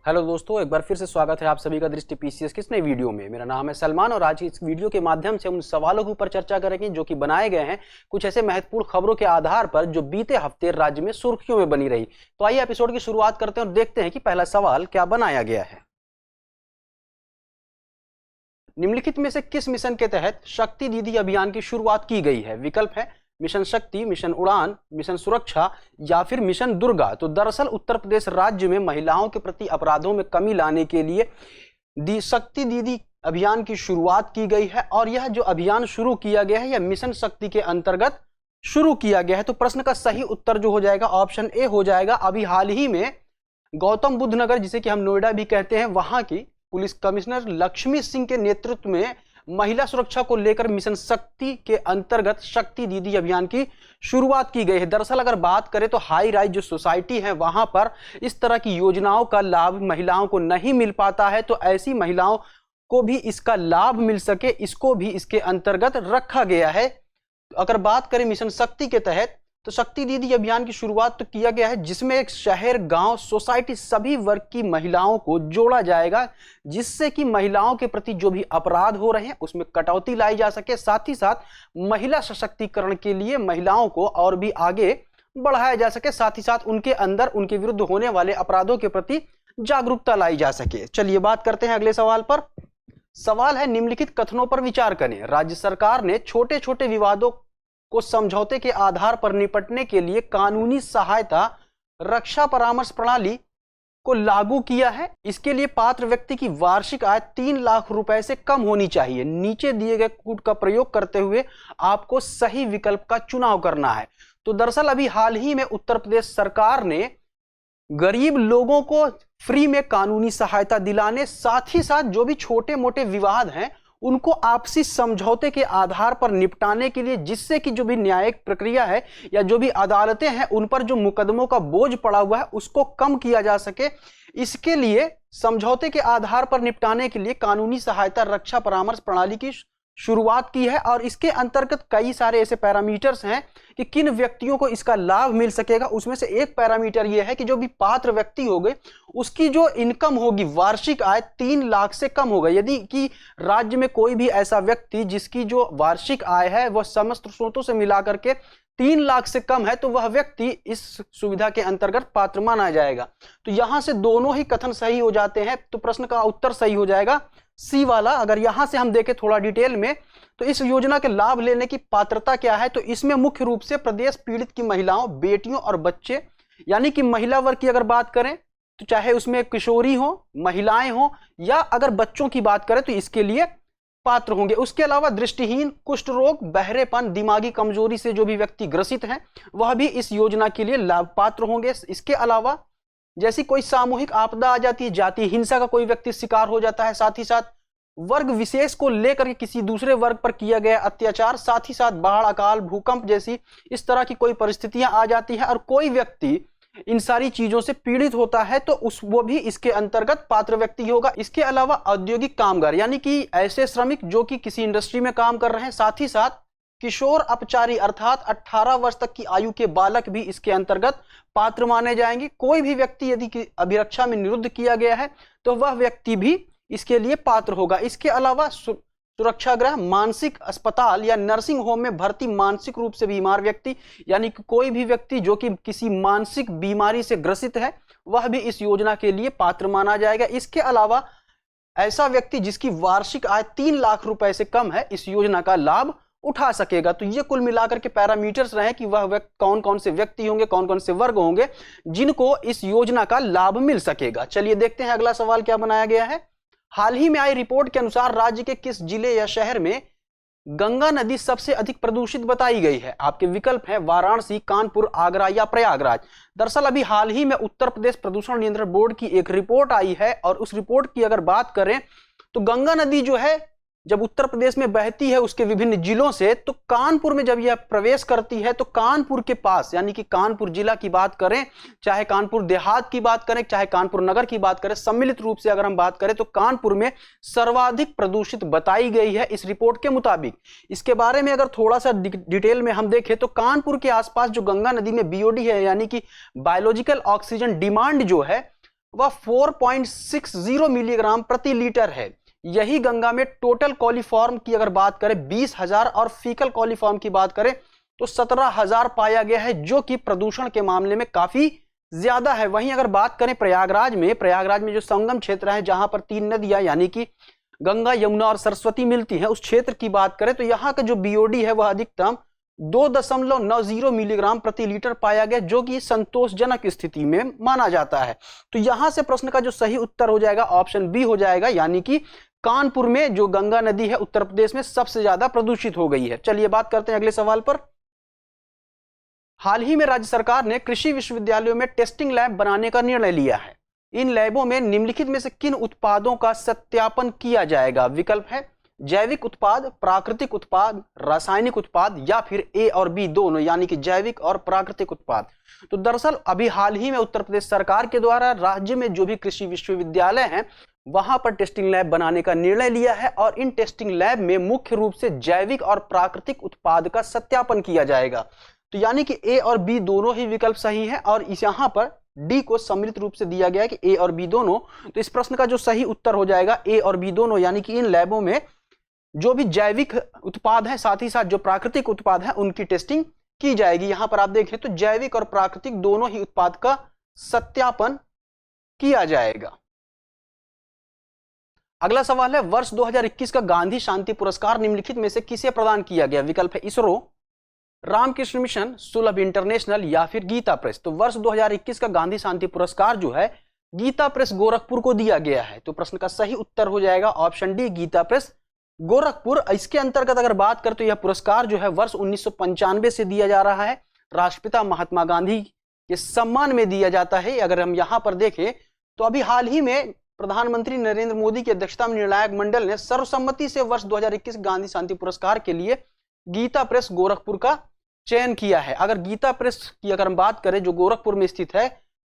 Hello दोस्तों, एक बार फिर से स्वागत है आप सभी का दृष्टि पीसीएस की इस नई वीडियो में। मेरा नाम है सलमान और आज की इस वीडियो के माध्यम से हम उन सवालों के ऊपर चर्चा करेंगे जो कि बनाए गए हैं कुछ ऐसे महत्वपूर्ण खबरों के आधार पर जो बीते हफ्ते राज्य में सुर्खियों में बनी रही। तो आइए एपिसोड की शुरुआत करते हैं और देखते हैं कि पहला सवाल क्या बनाया गया है। निम्नलिखित में से किस मिशन के तहत शक्ति दीदी अभियान की शुरुआत की गई है? विकल्प है मिशन शक्ति, मिशन उड़ान, मिशन सुरक्षा या फिर मिशन दुर्गा। तो दरअसल उत्तर प्रदेश राज्य में महिलाओं के प्रति अपराधों में कमी लाने के लिए शक्ति दीदी अभियान की शुरुआत की गई है और यह जो अभियान शुरू किया गया है यह मिशन शक्ति के अंतर्गत शुरू किया गया है। तो प्रश्न का सही उत्तर जो हो जाएगा ऑप्शन ए हो जाएगा। अभी हाल ही में गौतम बुद्ध नगर, जिसे कि हम नोएडा भी कहते हैं, वहां की पुलिस कमिश्नर लक्ष्मी सिंह के नेतृत्व में महिला सुरक्षा को लेकर मिशन शक्ति के अंतर्गत शक्ति दीदी अभियान की शुरुआत की गई है। दरअसल अगर बात करें तो हाई राइज जो सोसाइटी है वहां पर इस तरह की योजनाओं का लाभ महिलाओं को नहीं मिल पाता है, तो ऐसी महिलाओं को भी इसका लाभ मिल सके इसको भी इसके अंतर्गत रखा गया है। अगर बात करें मिशन शक्ति के तहत तो शक्ति दीदी अभियान की शुरुआत तो किया गया है जिसमें एक शहर, गांव, सोसाइटी सभी वर्ग की महिलाओं को जोड़ा जाएगा, जिससे कि महिलाओं के प्रति जो भी अपराध हो रहे हैं उसमें कटौती लाई जा सके। साथ ही साथ महिला सशक्तिकरण के लिए महिलाओं को और भी आगे बढ़ाया जा सके, साथ ही साथ उनके अंदर उनके विरुद्ध होने वाले अपराधों के प्रति जागरूकता लाई जा सके। चलिए बात करते हैं अगले सवाल पर। सवाल है निम्नलिखित कथनों पर विचार करें। राज्य सरकार ने छोटे छोटे विवादों को समझौते के आधार पर निपटने के लिए कानूनी सहायता रक्षा परामर्श प्रणाली को लागू किया है। इसके लिए पात्र व्यक्ति की वार्षिक आय 3 लाख रुपए से कम होनी चाहिए। नीचे दिए गए कोड का प्रयोग करते हुए आपको सही विकल्प का चुनाव करना है। तो दरअसल अभी हाल ही में उत्तर प्रदेश सरकार ने गरीब लोगों को फ्री में कानूनी सहायता दिलाने, साथ ही साथ जो भी छोटे मोटे विवाद हैं उनको आपसी समझौते के आधार पर निपटाने के लिए, जिससे कि जो भी न्यायिक प्रक्रिया है या जो भी अदालतें हैं उन पर जो मुकदमों का बोझ पड़ा हुआ है उसको कम किया जा सके, इसके लिए समझौते के आधार पर निपटाने के लिए कानूनी सहायता रक्षा परामर्श प्रणाली की शुरुआत की है। और इसके अंतर्गत कई सारे ऐसे पैरामीटर्स हैं कि किन व्यक्तियों को इसका लाभ मिल सकेगा। उसमें से एक पैरामीटर यह है कि जो भी पात्र व्यक्ति हो गए उसकी जो इनकम होगी, वार्षिक आय 3 लाख से कम होगा। यदि कि राज्य में कोई भी ऐसा व्यक्ति जिसकी जो वार्षिक आय है वह समस्त स्रोतों से मिलाकर के 3 लाख से कम है तो वह व्यक्ति इस सुविधा के अंतर्गत पात्र माना जाएगा। तो यहां से दोनों ही कथन सही हो जाते हैं, तो प्रश्न का उत्तर सही हो जाएगा सी वाला। अगर यहां से हम देखें थोड़ा डिटेल में तो इस योजना के लाभ लेने की पात्रता क्या है, तो इसमें मुख्य रूप से प्रदेश पीड़ित की महिलाओं, बेटियों और बच्चे, यानी कि महिला वर्ग की अगर बात करें तो चाहे उसमें किशोरी हो, महिलाएं हो या अगर बच्चों की बात करें तो इसके लिए पात्र होंगे। उसके अलावा दृष्टिहीन, कुष्ठ रोग, बहरेपन, दिमागी कमजोरी से जो भी व्यक्ति ग्रसित हैं वह भी इस योजना के लिए लाभ पात्र होंगे। इसके अलावा जैसी कोई सामूहिक आपदा आ जाती है, जातीय हिंसा का कोई व्यक्ति शिकार हो जाता है, साथ ही साथ वर्ग विशेष को लेकर के किसी दूसरे वर्ग पर किया गया अत्याचार, साथ ही साथ बाढ़, अकाल, भूकंप जैसी इस तरह की कोई परिस्थितियां आ जाती हैं और कोई व्यक्ति इन सारी चीजों से पीड़ित होता है तो वो भी इसके अंतर्गत पात्र व्यक्ति होगा। इसके अलावा औद्योगिक कामगार, यानी कि ऐसे श्रमिक जो कि किसी इंडस्ट्री में काम कर रहे हैं, साथ ही साथ किशोर अपचारी अर्थात 18 वर्ष तक की आयु के बालक भी इसके अंतर्गत पात्र माने जाएंगे। कोई भी व्यक्ति यदि अभिरक्षा में निरुद्ध किया गया है तो वह व्यक्ति भी इसके लिए पात्र होगा। इसके अलावा सुरक्षा गृह, मानसिक अस्पताल या नर्सिंग होम में भर्ती मानसिक रूप से बीमार व्यक्ति, यानी कि कोई भी व्यक्ति जो कि किसी मानसिक बीमारी से ग्रसित है वह भी इस योजना के लिए पात्र माना जाएगा। इसके अलावा ऐसा व्यक्ति जिसकी वार्षिक आय 3 लाख रुपए से कम है इस योजना का लाभ उठा सकेगा। तो ये कुल मिलाकर के पैरामीटर्स रहे कि वह कौन कौन से व्यक्ति होंगे, कौन कौन से वर्ग होंगे जिनको इस योजना का लाभ मिल सकेगा। चलिए देखते हैं अगला सवाल क्या बनाया गया है। हाल ही में आई रिपोर्ट के अनुसार राज्य के किस जिले या शहर में गंगा नदी सबसे अधिक प्रदूषित बताई गई है? आपके विकल्प हैं वाराणसी, कानपुर, आगरा या प्रयागराज। दरअसल अभी हाल ही में उत्तर प्रदेश प्रदूषण नियंत्रण बोर्ड की एक रिपोर्ट आई है और उस रिपोर्ट की अगर बात करें तो गंगा नदी जो है जब उत्तर प्रदेश में बहती है उसके विभिन्न जिलों से, तो कानपुर में जब यह प्रवेश करती है तो कानपुर के पास, यानी कि कानपुर जिला की बात करें, चाहे कानपुर देहात की बात करें, चाहे कानपुर नगर की बात करें, सम्मिलित रूप से अगर हम बात करें तो कानपुर में सर्वाधिक प्रदूषित बताई गई है इस रिपोर्ट के मुताबिक। इसके बारे में अगर थोड़ा सा डिटेल में हम देखें तो कानपुर के आसपास जो गंगा नदी में बीओडी है, यानी कि बायोलॉजिकल ऑक्सीजन डिमांड जो है वह 4.60 मिलीग्राम प्रति लीटर है। यही गंगा में टोटल कॉलीफॉर्म की अगर बात करें 20,000 और फीकल कॉलीफॉर्म की बात करें तो 17,000 पाया गया है, जो कि प्रदूषण के मामले में काफी ज्यादा है। वहीं अगर बात करें प्रयागराज में जो संगम क्षेत्र है जहां पर 3 नदियां यानी कि गंगा, यमुना और सरस्वती मिलती हैं, उस क्षेत्र की बात करें तो यहां का जो बीओडी है वह अधिकतम 2.90 मिलीग्राम प्रति लीटर पाया गया, जो कि संतोषजनक स्थिति में माना जाता है। तो यहां से प्रश्न का जो सही उत्तर हो जाएगा ऑप्शन बी हो जाएगा, यानी कि कानपुर में जो गंगा नदी है उत्तर प्रदेश में सबसे ज्यादा प्रदूषित हो गई है। चलिए बात करते हैं अगले सवाल पर। हाल ही में राज्य सरकार ने कृषि विश्वविद्यालयों में टेस्टिंग लैब बनाने का निर्णय लिया है। इन लैबों में निम्नलिखित में से किन उत्पादों का सत्यापन किया जाएगा? विकल्प है जैविक उत्पाद, प्राकृतिक उत्पाद, रासायनिक उत्पाद या फिर ए और बी दोनों, यानी कि जैविक और प्राकृतिक उत्पाद। तो दरअसल अभी हाल ही में उत्तर प्रदेश सरकार के द्वारा राज्य में जो भी कृषि विश्वविद्यालय हैं वहां पर टेस्टिंग लैब बनाने का निर्णय लिया है और इन टेस्टिंग लैब में मुख्य रूप से जैविक और प्राकृतिक उत्पाद का सत्यापन किया जाएगा। तो यानी कि ए और बी दोनों ही विकल्प सही है और इस यहां पर डी को सम्मिलित रूप से दिया गया है कि ए और बी दोनों। तो इस प्रश्न का जो सही उत्तर हो जाएगा ए और बी दोनों, यानी कि इन लैबों में जो भी जैविक उत्पाद है साथ ही साथ जो प्राकृतिक उत्पाद है उनकी टेस्टिंग की जाएगी। यहां पर आप देखें तो जैविक और प्राकृतिक दोनों ही उत्पाद का सत्यापन किया जाएगा। अगला सवाल है वर्ष 2021 का गांधी शांति पुरस्कार निम्नलिखित में से किसे प्रदान किया गया? विकल्प है इसरो, रामकृष्ण मिशन, सुलभ इंटरनेशनल या फिर गीता प्रेस। तो वर्ष 2021 का गांधी शांति पुरस्कार जो है गीता प्रेस गोरखपुर को दिया गया है। तो प्रश्न का सही उत्तर हो जाएगा ऑप्शन डी गीता प्रेस गोरखपुर। इसके अंतर्गत अगर बात करें तो यह पुरस्कार जो है वर्ष 1995 से दिया जा रहा है, राष्ट्रपिता महात्मा गांधी के सम्मान में दिया जाता है। अगर हम यहां पर देखें तो अभी हाल ही में प्रधानमंत्री नरेंद्र मोदी की अध्यक्षता में निर्णायक मंडल ने सर्वसम्मति से वर्ष 2021 गांधी शांति पुरस्कार के लिए गीता प्रेस गोरखपुर का चयन किया है। अगर गीता प्रेस की अगर हम बात करें जो गोरखपुर में स्थित है,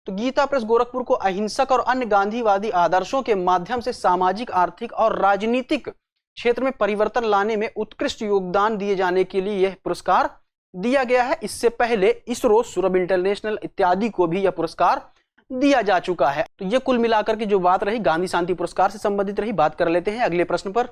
तो गीता प्रेस गोरखपुर को अहिंसक और अन्य गांधीवादी आदर्शों के माध्यम से सामाजिक, आर्थिक और राजनीतिक क्षेत्र में परिवर्तन लाने में उत्कृष्ट योगदान दिए जाने के लिए यह पुरस्कार दिया गया है। इससे पहले इसरो, सुलभ इंटरनेशनल इत्यादि को भी यह पुरस्कार दिया जा चुका है। तो यह कुल मिलाकर की जो बात रही गांधी शांति पुरस्कार से संबंधित रही। बात कर लेते हैं अगले प्रश्न पर।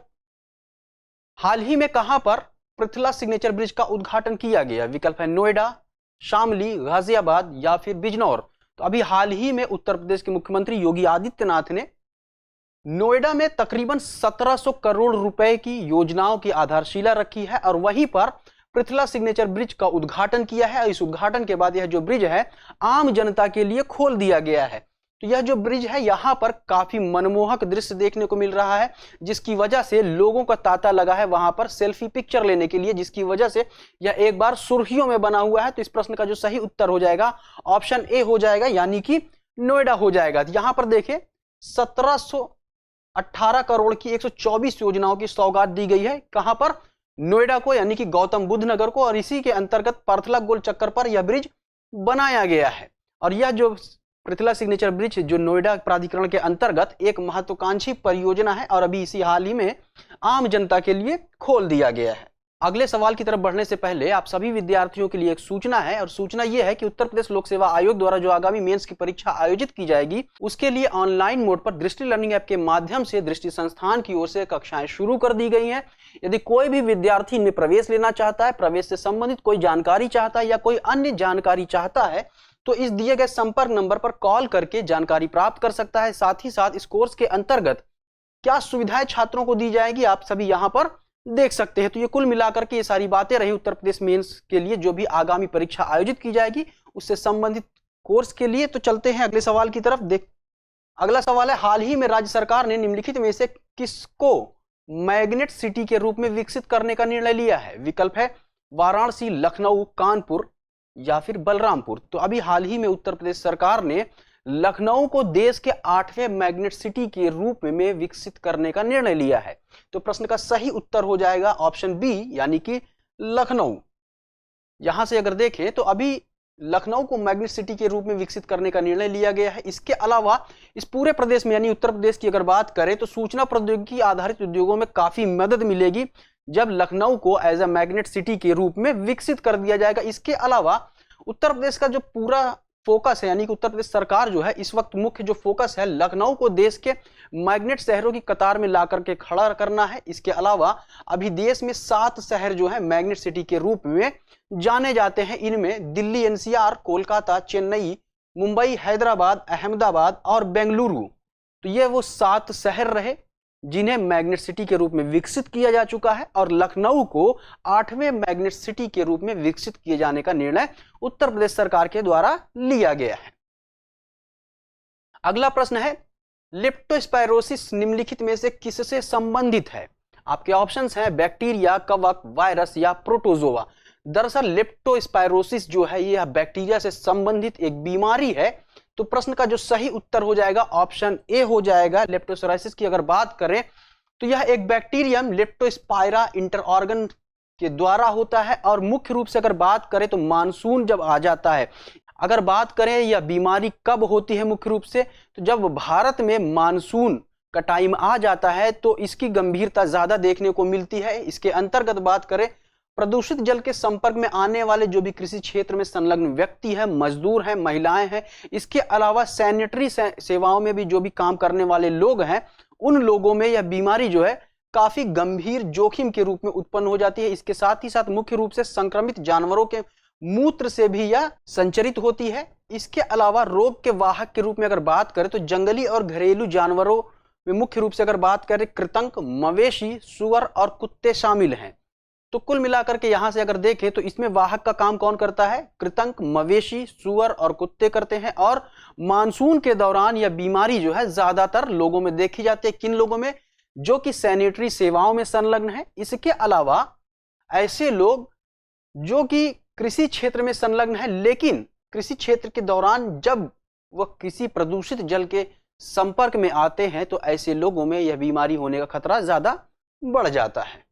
हाल ही में कहां पर पृथला सिग्नेचर ब्रिज का उद्घाटन किया गया? विकल्प है नोएडा, शामली, गाजियाबाद या फिर बिजनौर। तो अभी हाल ही में उत्तर प्रदेश के मुख्यमंत्री योगी आदित्यनाथ ने नोएडा में तकरीबन 1700 करोड़ रुपए की योजनाओं की आधारशिला रखी है और वहीं पर पृथला सिग्नेचर ब्रिज का उद्घाटन किया है। इस उद्घाटन के बाद यह जो ब्रिज है आम जनता के लिए खोल दिया गया है। तो यह जो ब्रिज है यहां पर काफी मनमोहक दृश्य देखने को मिल रहा है, जिसकी वजह से लोगों का तांता लगा है वहां पर सेल्फी पिक्चर लेने के लिए, जिसकी वजह से यह एक बार सुर्खियों में बना हुआ है। तो इस प्रश्न का जो सही उत्तर हो जाएगा ऑप्शन ए हो जाएगा, यानी कि नोएडा हो जाएगा। यहां पर देखें 1718 करोड़ की 124 योजनाओं की सौगात दी गई है। कहां पर? नोएडा को, यानी कि गौतम बुद्ध नगर को, और इसी के अंतर्गत पर्थला गोल चक्कर पर यह ब्रिज बनाया गया है। और यह जो पृथला सिग्नेचर ब्रिज जो नोएडा प्राधिकरण के अंतर्गत एक महत्वाकांक्षी परियोजना है और अभी इसी हाल ही में आम जनता के लिए खोल दिया गया है। अगले सवाल की तरफ बढ़ने से पहले आप सभी विद्यार्थियों के लिए एक सूचना है, और सूचना यह है कि उत्तर प्रदेश लोक सेवा आयोग द्वारा जो आगामी मेंस की परीक्षा आयोजित की जाएगी उसके लिए ऑनलाइन मोड पर दृष्टि लर्निंग ऐप के माध्यम से दृष्टि संस्थान की ओर से कक्षाएं शुरू कर दी गई हैं। यदि कोई भी विद्यार्थी इनमें प्रवेश लेना चाहता है, प्रवेश से संबंधित कोई जानकारी चाहता है या कोई अन्य जानकारी चाहता है, तो इस दिए गए संपर्क नंबर पर कॉल करके जानकारी प्राप्त कर सकता है। साथ ही साथ इस कोर्स के अंतर्गत क्या सुविधाएं छात्रों को दी जाएगी आप सभी यहां पर देख सकते हैं। तो ये कुल मिलाकर के ये सारी बातें रही उत्तर प्रदेश मेंस के लिए जो भी आगामी परीक्षा आयोजित की जाएगी उससे संबंधित कोर्स के लिए। तो चलते हैं अगले सवाल की तरफ। अगला सवाल है, हाल ही में राज्य सरकार ने निम्नलिखित में से किसको मैग्नेट सिटी के रूप में विकसित करने का निर्णय लिया है? विकल्प है वाराणसी, लखनऊ, कानपुर या फिर बलरामपुर। तो अभी हाल ही में उत्तर प्रदेश सरकार ने लखनऊ को देश के 8वें मैग्नेट सिटी के रूप में विकसित करने का निर्णय लिया है। तो प्रश्न का सही उत्तर हो जाएगा ऑप्शन बी, यानी कि लखनऊ। यहां से अगर देखें तो अभी लखनऊ को मैग्नेट सिटी के रूप में विकसित करने का निर्णय लिया गया है। इसके अलावा इस पूरे प्रदेश में यानी उत्तर प्रदेश की अगर बात करें तो सूचना प्रौद्योगिकी आधारित उद्योगों में काफी मदद मिलेगी जब लखनऊ को एज अ मैग्नेट सिटी के रूप में विकसित कर दिया जाएगा। इसके अलावा उत्तर प्रदेश का जो पूरा फोकस है, यानी कि उत्तर प्रदेश सरकार जो है इस वक्त मुख्य जो फोकस है लखनऊ को देश के मैग्नेट शहरों की कतार में ला करके खड़ा करना है। इसके अलावा अभी देश में 7 शहर जो है मैग्नेट सिटी के रूप में जाने जाते हैं। इनमें दिल्ली एनसीआर, कोलकाता, चेन्नई, मुंबई, हैदराबाद, अहमदाबाद और बेंगलुरु। तो ये वो 7 शहर रहे जिन्हें मैग्नेट सिटी के रूप में विकसित किया जा चुका है और लखनऊ को 8वें मैग्नेट सिटी के रूप में विकसित किए जाने का निर्णय उत्तर प्रदेश सरकार के द्वारा लिया गया है। अगला प्रश्न है, लेप्टोस्पायरोसिस निम्नलिखित में से किससे संबंधित है? आपके ऑप्शंस हैं बैक्टीरिया, कवक, वायरस या प्रोटोजोआ। दरअसल लेप्टोस्पायरोसिस जो है यह बैक्टीरिया से संबंधित एक बीमारी है। तो प्रश्न का जो सही उत्तर हो जाएगा ऑप्शन ए हो जाएगा। लेप्टोस्पायरोसिस की अगर बात करें तो यह एक बैक्टीरियम लेप्टोस्पाइरा इंटरऑर्गन के द्वारा होता है और मुख्य रूप से अगर बात करें तो मानसून जब आ जाता है। अगर बात करें यह बीमारी कब होती है मुख्य रूप से, तो जब भारत में मानसून का टाइम आ जाता है तो इसकी गंभीरता ज्यादा देखने को मिलती है। इसके अंतर्गत बात करें, प्रदूषित जल के संपर्क में आने वाले जो भी कृषि क्षेत्र में संलग्न व्यक्ति है, मजदूर हैं, महिलाएं हैं, इसके अलावा सैनिटरी सेवाओं में भी जो भी काम करने वाले लोग हैं, उन लोगों में यह बीमारी जो है काफी गंभीर जोखिम के रूप में उत्पन्न हो जाती है। इसके साथ ही साथ मुख्य रूप से संक्रमित जानवरों के मूत्र से भी यह संचरित होती है। इसके अलावा रोग के वाहक के रूप में अगर बात करें तो जंगली और घरेलू जानवरों में मुख्य रूप से अगर बात करें कृंतक, मवेशी, सुअर और कुत्ते शामिल हैं। तो कुल मिलाकर के यहां से अगर देखें तो इसमें वाहक का काम कौन करता है? कृंतक, मवेशी, सुअर और कुत्ते करते हैं। और मानसून के दौरान यह बीमारी जो है ज्यादातर लोगों में देखी जाती है। किन लोगों में? जो कि सैनिटरी सेवाओं में संलग्न है। इसके अलावा ऐसे लोग जो कि कृषि क्षेत्र में संलग्न है, लेकिन कृषि क्षेत्र के दौरान जब वह किसी प्रदूषित जल के संपर्क में आते हैं तो ऐसे लोगों में यह बीमारी होने का खतरा ज्यादा बढ़ जाता है।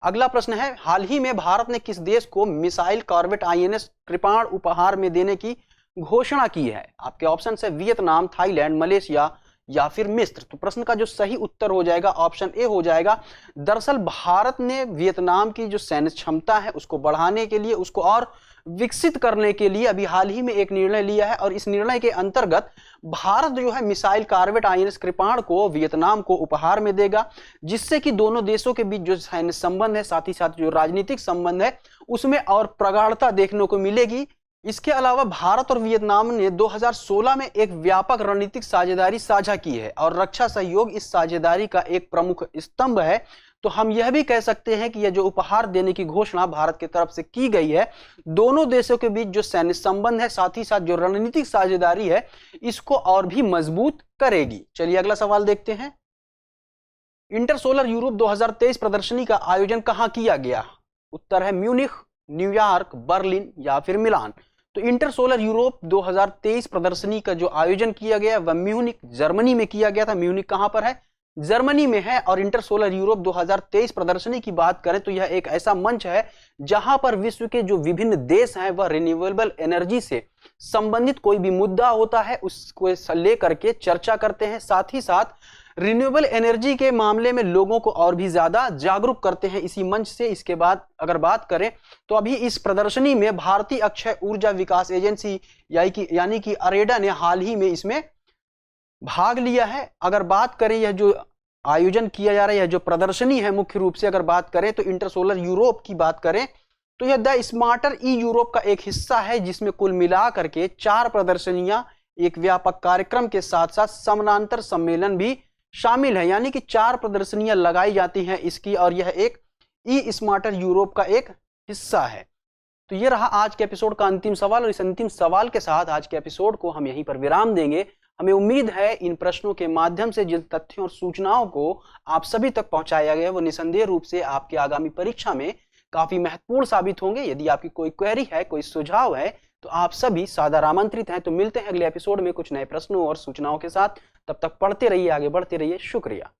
अगला प्रश्न है, हाल ही में भारत ने किस देश को मिसाइल कॉर्वेट आईएनएस कृपाण उपहार में देने की घोषणा की है? आपके ऑप्शन है वियतनाम, थाईलैंड, मलेशिया या फिर मिस्र। तो प्रश्न का जो सही उत्तर हो जाएगा ऑप्शन ए हो जाएगा। दरअसल भारत ने वियतनाम की जो सैन्य क्षमता है उसको बढ़ाने के लिए, उसको और विकसित करने के लिए अभी हाल ही में एक निर्णय लिया है और इस निर्णय के अंतर्गत भारत जो है मिसाइल कॉर्वेट आईएनएस कृपाण को वियतनाम को उपहार में देगा, जिससे कि दोनों देशों के बीच जो सैन्य संबंध है, साथ ही साथ जो राजनीतिक संबंध है, उसमें और प्रगाढ़ता देखने को मिलेगी। इसके अलावा भारत और वियतनाम ने 2016 में एक व्यापक रणनीतिक साझेदारी साझा की है और रक्षा सहयोग इस साझेदारी का एक प्रमुख स्तंभ है। तो हम यह भी कह सकते हैं कि यह जो उपहार देने की घोषणा भारत की तरफ से की गई है, दोनों देशों के बीच जो सैन्य संबंध है, साथ ही साथ जो रणनीतिक साझेदारी है, इसको और भी मजबूत करेगी। चलिए अगला सवाल देखते हैं। इंटरसोलर यूरोप 2023 प्रदर्शनी का आयोजन कहां किया गया? उत्तर है म्यूनिख, न्यूयॉर्क, बर्लिन या फिर मिलान। तो इंटरसोलर यूरोप 2023 प्रदर्शनी का जो आयोजन किया गया वह म्यूनिख, जर्मनी में किया गया था। म्यूनिख कहां पर है? जर्मनी में है। और इंटरसोलर यूरोप 2023 प्रदर्शनी की बात करें तो यह एक ऐसा मंच है जहां पर विश्व के जो विभिन्न देश हैं वह रिन्यूएबल एनर्जी से संबंधित कोई भी मुद्दा होता है उसको लेकर के चर्चा करते हैं, साथ ही साथ रिन्यूएबल एनर्जी के मामले में लोगों को और भी ज्यादा जागरूक करते हैं इसी मंच से। इसके बाद अगर बात करें तो अभी इस प्रदर्शनी में भारतीय अक्षय ऊर्जा विकास एजेंसी यानी कि अरेडा ने हाल ही में इसमें भाग लिया है। अगर बात करें यह जो आयोजन किया जा रहा है, यह जो प्रदर्शनी है, मुख्य रूप से अगर बात करें तो इंटरसोलर यूरोप की बात करें तो यह द स्मार्टर ई यूरोप का एक हिस्सा है, जिसमें कुल मिलाकर के 4 प्रदर्शनियां, एक व्यापक कार्यक्रम के साथ साथ समानांतर सम्मेलन भी शामिल है। यानी कि 4 प्रदर्शनियां लगाई जाती हैं इसकी, और यह एक ई स्मार्टर यूरोप का एक हिस्सा है। तो ये रहा आज के एपिसोड का अंतिम सवाल, और इस अंतिम सवाल के साथ आज के एपिसोड को हम यहीं पर विराम देंगे। हमें उम्मीद है इन प्रश्नों के माध्यम से जिन तथ्यों और सूचनाओं को आप सभी तक पहुंचाया गया वो निसंदेह रूप से आपकी आगामी परीक्षा में काफी महत्वपूर्ण साबित होंगे। यदि आपकी कोई क्वेरी है, कोई सुझाव है, तो आप सभी सादर आमंत्रित हैं। तो मिलते हैं अगले एपिसोड में कुछ नए प्रश्नों और सूचनाओं के साथ। तब तक पढ़ते रहिए, आगे बढ़ते रहिए। शुक्रिया।